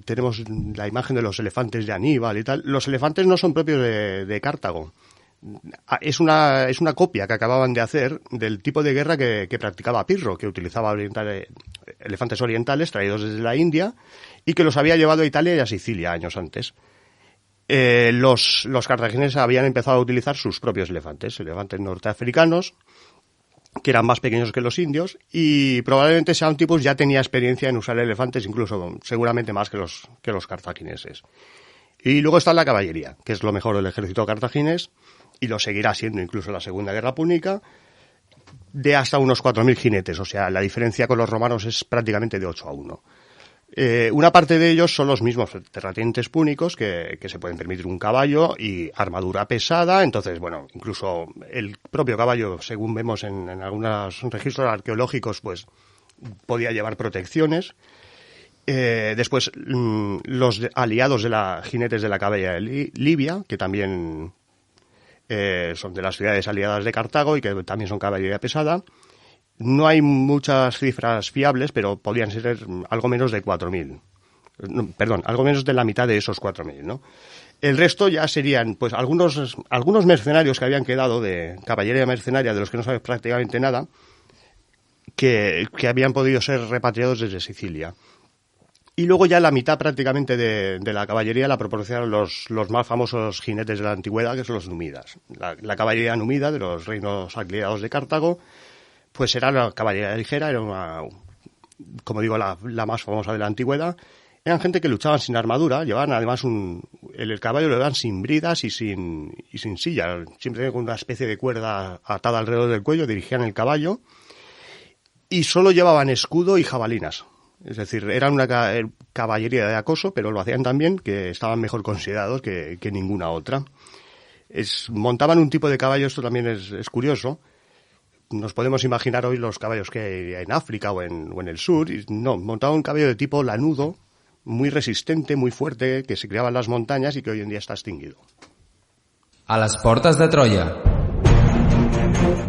tenemos la imagen de los elefantes de Aníbal y tal, los elefantes no son propios de Cartago. Es una copia que acababan de hacer del tipo de guerra que practicaba Pirro, que utilizaba elefantes orientales traídos desde la India y que los había llevado a Italia y a Sicilia años antes. Los cartagineses habían empezado a utilizar sus propios elefantes norteafricanos, que eran más pequeños que los indios, y probablemente Xanthipus ya tenía experiencia en usar elefantes, incluso seguramente más que los cartagineses. Y luego está la caballería, que es lo mejor del ejército cartaginés, y lo seguirá siendo incluso la Segunda Guerra Púnica, de hasta unos 4.000 jinetes, o sea, la diferencia con los romanos es prácticamente de 8-1. Una parte de ellos son los mismos terratenientes púnicos que se pueden permitir un caballo y armadura pesada. Entonces, bueno, incluso el propio caballo, según vemos en algunos registros arqueológicos, pues podía llevar protecciones. Después, los aliados de jinetes de la caballería de Libia, que también son de las ciudades aliadas de Cartago y que también son caballería pesada. No hay muchas cifras fiables, pero podrían ser algo menos de 4.000. Perdón, algo menos de la mitad de esos 4.000, ¿no? El resto ya serían, pues, algunos mercenarios que habían quedado de caballería mercenaria, de los que no sabes prácticamente nada, que habían podido ser repatriados desde Sicilia. Y luego ya la mitad prácticamente de la caballería la proporcionaron los más famosos jinetes de la antigüedad, que son los númidas. La caballería númida de los reinos aliados de Cartago, pues era la caballería ligera, era como digo, la más famosa de la antigüedad. Eran gente que luchaban sin armadura, llevaban además el caballo lo llevaban sin bridas y sin silla, siempre con una especie de cuerda atada alrededor del cuello, dirigían el caballo y solo llevaban escudo y jabalinas. Es decir, eran una caballería de acoso, pero lo hacían tan bien que estaban mejor considerados que ninguna otra. Montaban un tipo de caballo, esto también es curioso. Nos podemos imaginar hoy los caballos que hay en África o en el sur. Y no, montaban un caballo de tipo lanudo, muy resistente, muy fuerte, que se criaba en las montañas y que hoy en día está extinguido. A les portes de Troia.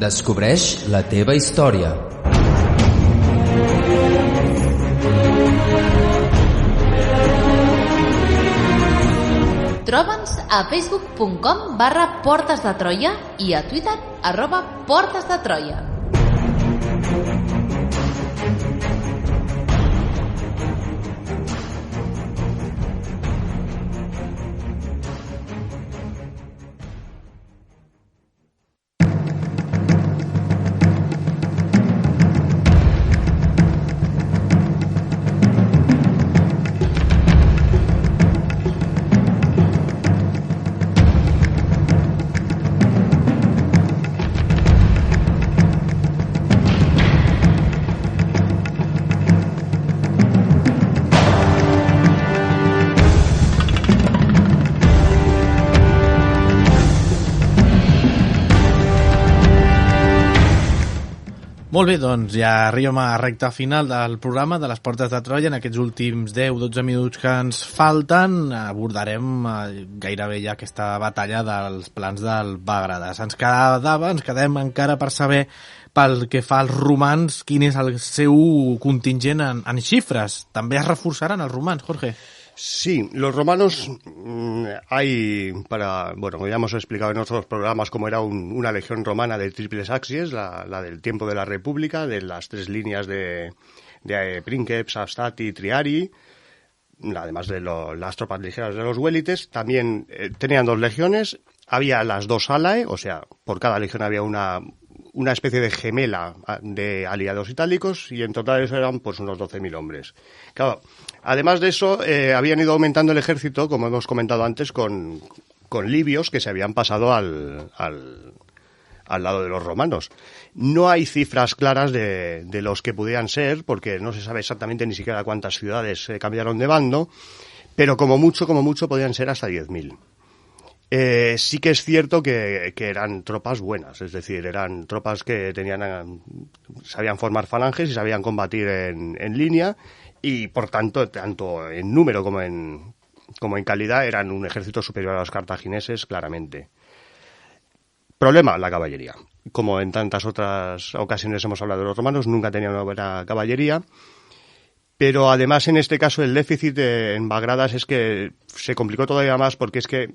Descobreix la teva història. Troba'ns a facebook.com/Portes de Troia i a Twitter @Portes de Troia. Molt bé, doncs ja arribem a la recta final del programa de les Portes de Troia. En aquests últims 10-12 minuts que ens falten abordarem gairebé ja aquesta batalla dels plans del Bàgrades. Ens quedem encara per saber pel que fa als romans quin és el seu contingent en xifres. També es reforçaran els romans, Jorge? Sí, los romanos hay como ya hemos explicado en otros programas, como era una legión romana de triples axies, la del tiempo de la República, de las 3 líneas de Princeps, Hastati y Triari, además de las tropas ligeras de los huélites. También tenían 2 legiones, había las 2 alae, o sea, por cada legión había una especie de gemela de aliados itálicos, y en total eso eran pues unos 12.000 hombres. Claro, además de eso, habían ido aumentando el ejército, como hemos comentado antes, con libios que se habían pasado al lado de los romanos. No hay cifras claras de los que pudieran ser, porque no se sabe exactamente ni siquiera cuántas ciudades cambiaron de bando, pero como mucho podían ser hasta 10.000. Sí que es cierto que eran tropas buenas, es decir, eran tropas que sabían formar falanges y sabían combatir en línea, y por tanto en número como en calidad eran un ejército superior a los cartagineses, claramente. Problema, la caballería. Como en tantas otras ocasiones hemos hablado de los romanos, nunca tenían una buena caballería. Pero además en este caso el déficit en Bagradas es que se complicó todavía más, porque es que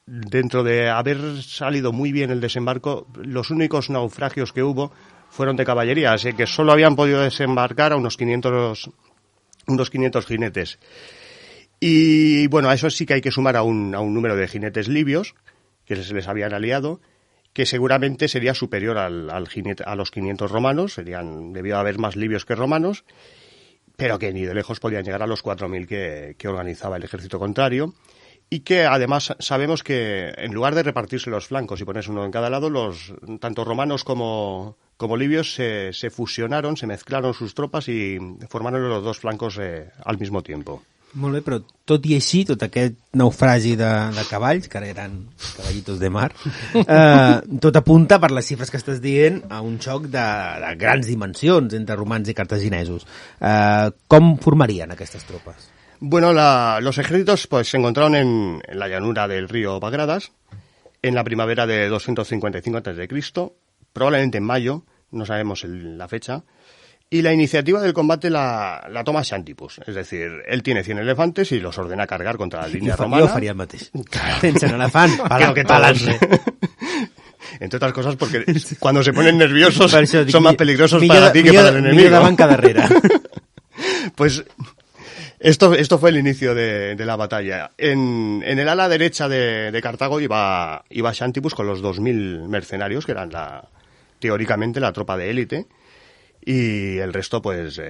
dentro de haber salido muy bien el desembarco, los únicos naufragios que hubo fueron de caballería, así que solo habían podido desembarcar a unos 500 jinetes. Y bueno, a eso sí que hay que sumar a un número de jinetes libios que se les habían aliado, que seguramente sería superior a los 500 romanos, debió haber más libios que romanos, pero que ni de lejos podían llegar a los 4.000 que organizaba el ejército contrario, y que además sabemos que en lugar de repartirse los flancos y ponerse uno en cada lado, tanto romanos como libios se fusionaron, se mezclaron sus tropas y formaron los dos flancos al mismo tiempo. Molt bé, però tot i així, tot aquest naufragi de cavalls, que ara eren cavallitos de mar, tot apunta, per les xifres que estàs dient, a un xoc de grans dimensions entre romans i cartaginesos. Com formarien aquestes tropes? Bueno, los ejércitos pues se encontraron en la llanura del río Bagradas en la primavera de 255 a.C., probablemente en mayo, no sabemos la fecha. Y la iniciativa del combate la toma Xantipus, es decir, él tiene 100 elefantes y los ordena cargar contra la línea romana. Jo faria el mateix. Tens un elefant, Creo que todos. Entre otras cosas porque cuando se ponen nerviosos son más peligrosos para ti que para el enemigo. Millor davant que darrere. Pues esto fue el inicio de la batalla. En el ala derecha de Cartago iba Xantipus con los 2.000 mercenarios, que eran teóricamente la tropa de élite. Y el resto, pues,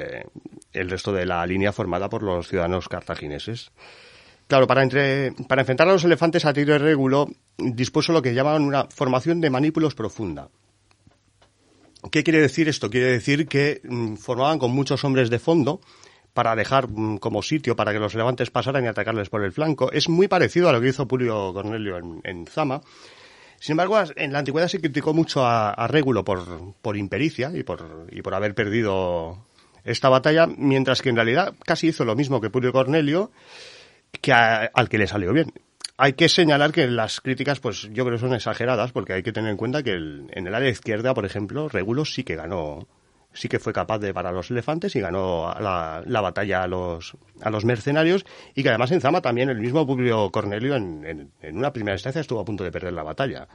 el resto de la línea formada por los ciudadanos cartagineses. Claro, para enfrentar a los elefantes a tiro y régulo, dispuso lo que llamaban una formación de manípulos profunda. ¿Qué quiere decir esto? Quiere decir que formaban con muchos hombres de fondo para dejar como sitio para que los elefantes pasaran y atacarles por el flanco. Es muy parecido a lo que hizo Publio Cornelio en Zama. Sin embargo, en la antigüedad se criticó mucho a Régulo por impericia y por haber perdido esta batalla, mientras que en realidad casi hizo lo mismo que Publio Cornelio, al que le salió bien. Hay que señalar que las críticas, pues yo creo que son exageradas, porque hay que tener en cuenta que en el área izquierda, por ejemplo, Régulo sí que fue capaz de parar a los elefantes y ganó la batalla a los mercenarios, y que además en Zama también el mismo Publio Cornelio en una primera instancia estuvo a punto de perder la batalla.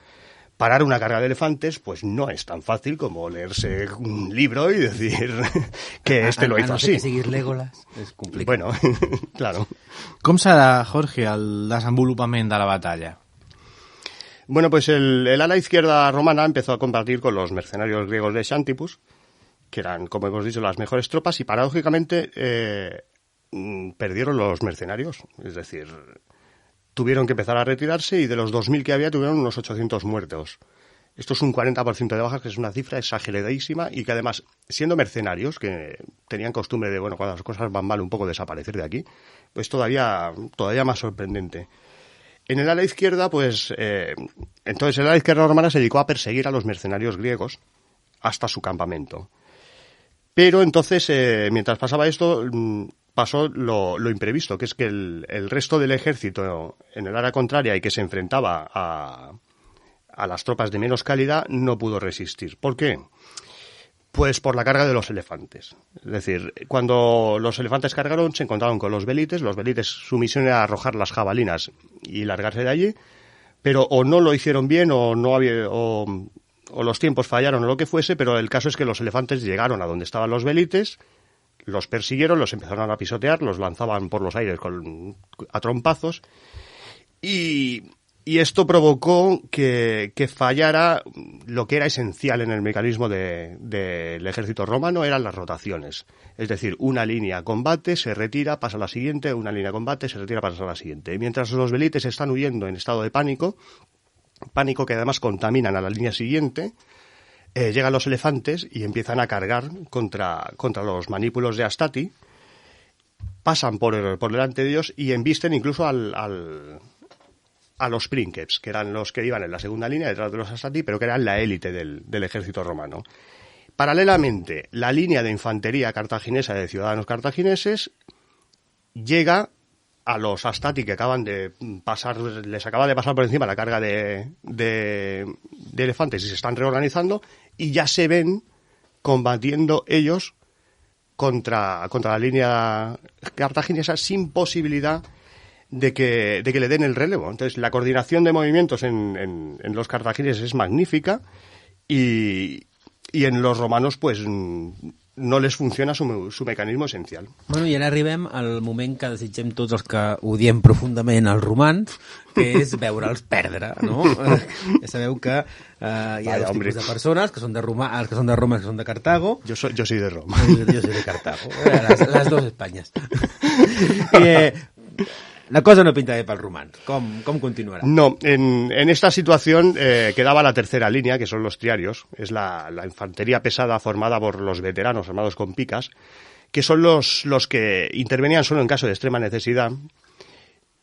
Parar una carga de elefantes pues no es tan fácil como leerse un libro y decir que lo hizo así. Que seguir Legolas és complicat. Bueno, claro. Com serà, Jorge, el desenvolupament de la batalla? Bueno, pues el ala izquierda romana empezó a combatir con los mercenarios griegos de Xantipus, que eran, como hemos dicho, las mejores tropas, y paradójicamente perdieron los mercenarios. Es decir, tuvieron que empezar a retirarse, y de los 2.000 que había tuvieron unos 800 muertos. Esto es un 40% de bajas, que es una cifra exageradísima, y que además, siendo mercenarios, que tenían costumbre de, bueno, cuando las cosas van mal, un poco desaparecer de aquí, pues todavía más sorprendente. En el ala izquierda, pues, entonces el ala izquierda romana se dedicó a perseguir a los mercenarios griegos hasta su campamento. Pero entonces, mientras pasaba esto, pasó lo imprevisto, que es que el resto del ejército en el área contraria y que se enfrentaba a las tropas de menos calidad no pudo resistir. ¿Por qué? Pues por la carga de los elefantes. Es decir, cuando los elefantes cargaron, se encontraron con los velites. Los velites, su misión era arrojar las jabalinas y largarse de allí, pero o no lo hicieron bien o no había... o los tiempos fallaron o lo que fuese, pero el caso es que los elefantes llegaron a donde estaban los velites, los persiguieron, los empezaron a pisotear, los lanzaban por los aires a trompazos, y Y esto provocó que fallara lo que era esencial en el mecanismo del ejército romano, eran las rotaciones. Es decir, una línea combate, se retira, pasa a la siguiente, una línea combate, se retira, pasa a la siguiente. Y mientras los velites están huyendo en estado de pánico que además contaminan a la línea siguiente, llegan los elefantes y empiezan a cargar contra los manípulos de Astati, pasan por delante de ellos y embisten incluso a los princeps, que eran los que iban en la segunda línea detrás de los Astati, pero que eran la élite del ejército romano. Paralelamente, la línea de infantería cartaginesa de ciudadanos cartagineses llega a los Astati que acaban de pasar, les acaba de pasar por encima la carga de elefantes y se están reorganizando y ya se ven combatiendo ellos contra la línea cartaginesa sin posibilidad de que le den el relevo. Entonces, la coordinación de movimientos en los cartagineses es magnífica y en los romanos, pues, no les funciona su mecanismo esencial. Bueno, i ara arribem al moment que desitgem tots els que odiem profundament els romans, que és veure'ls perdre, no? Ja sabeu que hi ha dos tipus de persones, que són de Roma, els que són de Roma i els que són de Cartago. Jo soy de Roma. Jo soy de Cartago. Las dos Espanyes. La cosa no pinta bé pels romans. Com continuarà? No, en esta situación quedaba la tercera línea, que son los triarios. Es la infantería pesada formada por los veteranos armados con picas, que son los que intervenían solo en caso de extrema necesidad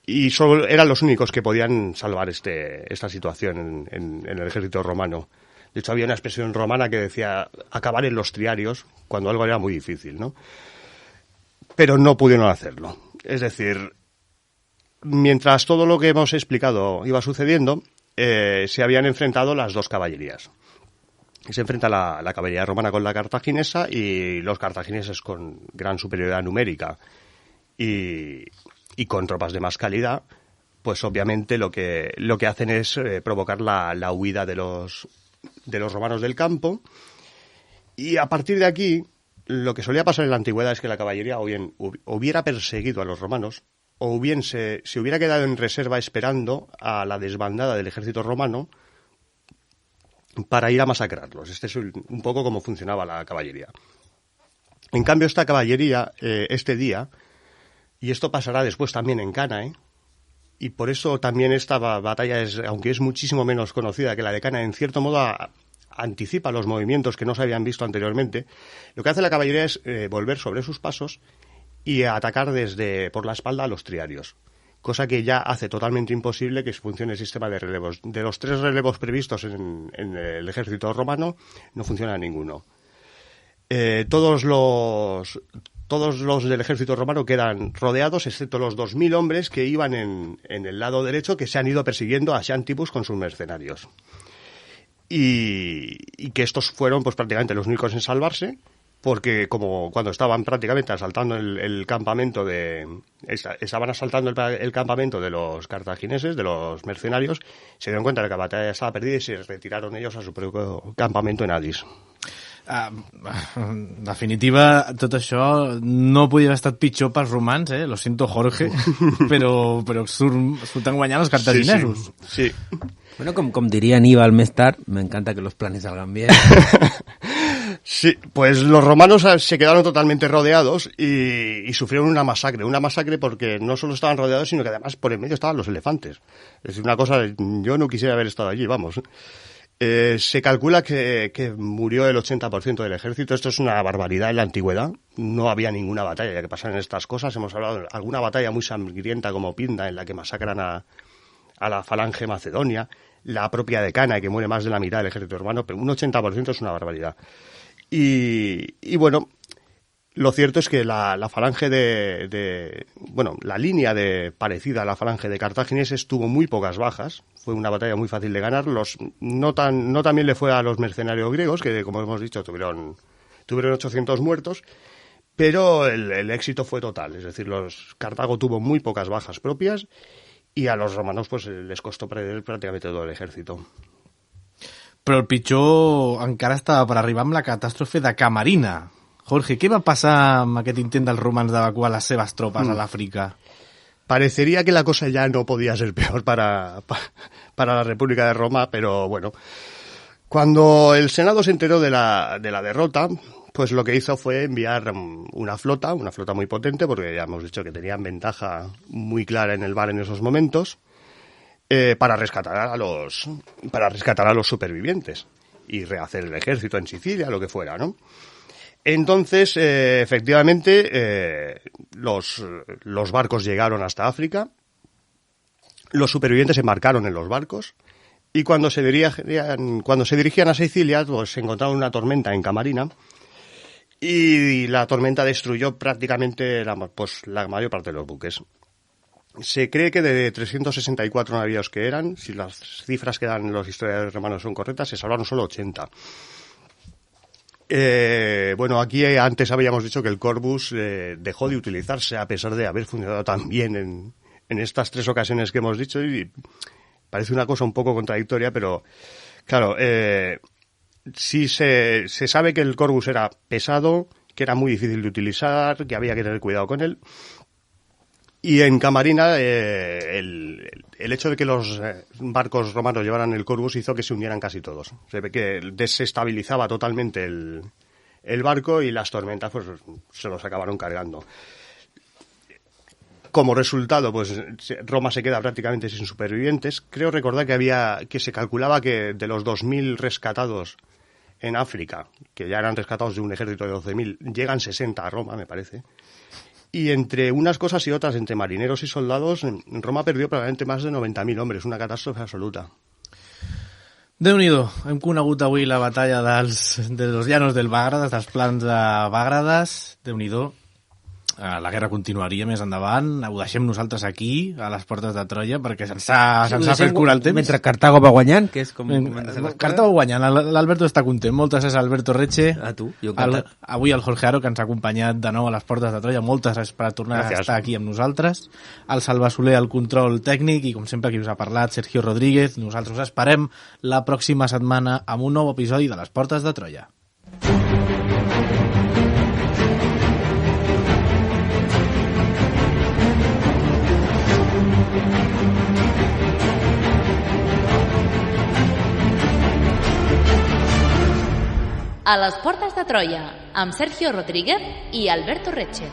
y solo eran los únicos que podían salvar esta situación en el ejército romano. De hecho, había una expresión romana que decía acabar en los triarios cuando algo era muy difícil, ¿no? Pero no pudieron hacerlo. Es decir, mientras todo lo que hemos explicado iba sucediendo, se habían enfrentado las dos caballerías. Se enfrenta la caballería romana con la cartaginesa y los cartagineses con gran superioridad numérica y con tropas de más calidad, pues obviamente lo que hacen es provocar la huida de los romanos del campo. Y a partir de aquí, lo que solía pasar en la antigüedad es que la caballería o bien hubiera perseguido a los romanos, o bien se hubiera quedado en reserva esperando a la desbandada del ejército romano para ir a masacrarlos. Este es un poco cómo funcionaba la caballería. En cambio, esta caballería, este día, y esto pasará después también en Cana, y por eso también esta batalla, aunque es muchísimo menos conocida que la de Cana, en cierto modo anticipa los movimientos que no se habían visto anteriormente. Lo que hace la caballería es volver sobre sus pasos y atacar por la espalda a los triarios, cosa que ya hace totalmente imposible que funcione el sistema de relevos. De los 3 relevos previstos en el ejército romano, no funciona ninguno. Todos los del ejército romano quedan rodeados, excepto los 2.000 hombres que iban en el lado derecho, que se han ido persiguiendo a Xanthipus con sus mercenarios. Y que estos fueron pues prácticamente los únicos en salvarse, porque como cuando estaban prácticamente asaltando el campamento estaban asaltando el campamento de los cartagineses, de los mercenarios, se dieron cuenta de que la batalla estaba perdida y se retiraron ellos a su propio campamento en Adis. En definitiva, tot això no podia haver estat pitjor pels romans, lo siento, Jorge, però surten guanyant els cartaginesos. Sí. Bueno, com diria Aníbal més tard, me encanta que los planes salgan bien. Sí, pues los romanos se quedaron totalmente rodeados y sufrieron una masacre porque no solo estaban rodeados, sino que además por en medio estaban los elefantes. Es una cosa, yo no quisiera haber estado allí, vamos. Se calcula que murió el 80% del ejército. Esto es una barbaridad en la antigüedad. No había ninguna batalla que pasaran estas cosas. Hemos hablado de alguna batalla muy sangrienta como Pinda, en la que masacran a la falange macedonia, la propia de Cana, que muere más de la mitad del ejército romano, pero un 80% es una barbaridad. Y bueno, lo cierto es que la falange la línea parecida a la falange de cartagineses tuvo muy pocas bajas. Fue una batalla muy fácil de ganar. No tan bien le fue a los mercenarios griegos, que como hemos dicho tuvieron 800 muertos, pero el éxito fue total. Es decir, Cartago tuvo muy pocas bajas propias y a los romanos pues les costó perder prácticamente todo el ejército. Però el pitjor encara estava per arribar amb la catàstrofe de Camarina. Jorge, què va passar amb aquest intent dels romans d'evacuar les seves tropes a l'Àfrica? parecería que la cosa ya no podía ser peor para la República de Roma, pero bueno, cuando el Senado se enteró de la derrota, pues lo que hizo fue enviar una flota muy potente, porque ya hemos dicho que tenían ventaja muy clara en el mar en esos momentos, para rescatar a los supervivientes y rehacer el ejército en Sicilia, lo que fuera, ¿no? Entonces, efectivamente, los barcos llegaron hasta África, los supervivientes embarcaron en los barcos y cuando se dirigían a Sicilia, pues se encontraron una tormenta en Camarina y la tormenta destruyó prácticamente la mayor parte de los buques. Se cree que de 364 navíos que eran, si las cifras que dan los historiadores romanos son correctas, se salvaron solo 80. Bueno, aquí antes habíamos dicho que el Corvus dejó de utilizarse a pesar de haber funcionado tan bien en estas 3 ocasiones que hemos dicho, y parece una cosa un poco contradictoria, pero claro, sí se sabe que el Corvus era pesado, que era muy difícil de utilizar, que había que tener cuidado con él. Y en Camarina el hecho de que los barcos romanos llevaran el Corvus hizo que se hundieran casi todos. Se ve que desestabilizaba totalmente el barco y las tormentas pues se los acabaron cargando. Como resultado, pues Roma se queda prácticamente sin supervivientes. Creo recordar que se calculaba que de los 2.000 rescatados en África, que ya eran rescatados de un ejército de 12.000, llegan 60 a Roma, me parece. Y entre unas cosas y otras, entre marineros y soldados, Roma perdió probablemente más de 90.000 hombres, una catàstrofe absoluta. Déu-n'hi-do, hem conegut avui la batalla de los llanos del Bàgrades, dels plans de Bàgrades. Déu-n'hi-do. La guerra continuaria més endavant, ho deixem nosaltres aquí, a les portes de Troia, perquè se'ns ha fet cura el temps. Mentre Cartago va guanyant, que és com... Cartago guanyant, l'Alberto està content. Moltes gràcies, Alberto Reche. A tu, jo encantat. Avui el Jorge Aro, que ens ha acompanyat de nou a les portes de Troia. Moltes gràcies per tornar a estar aquí amb nosaltres. El Salva Soler, el control tècnic, i com sempre qui us ha parlat, Sergio Rodríguez. Nosaltres esperem la pròxima setmana amb un nou episodi de les portes de Troia. A les portes de Troia, amb Sergio Rodríguez i Alberto Reche.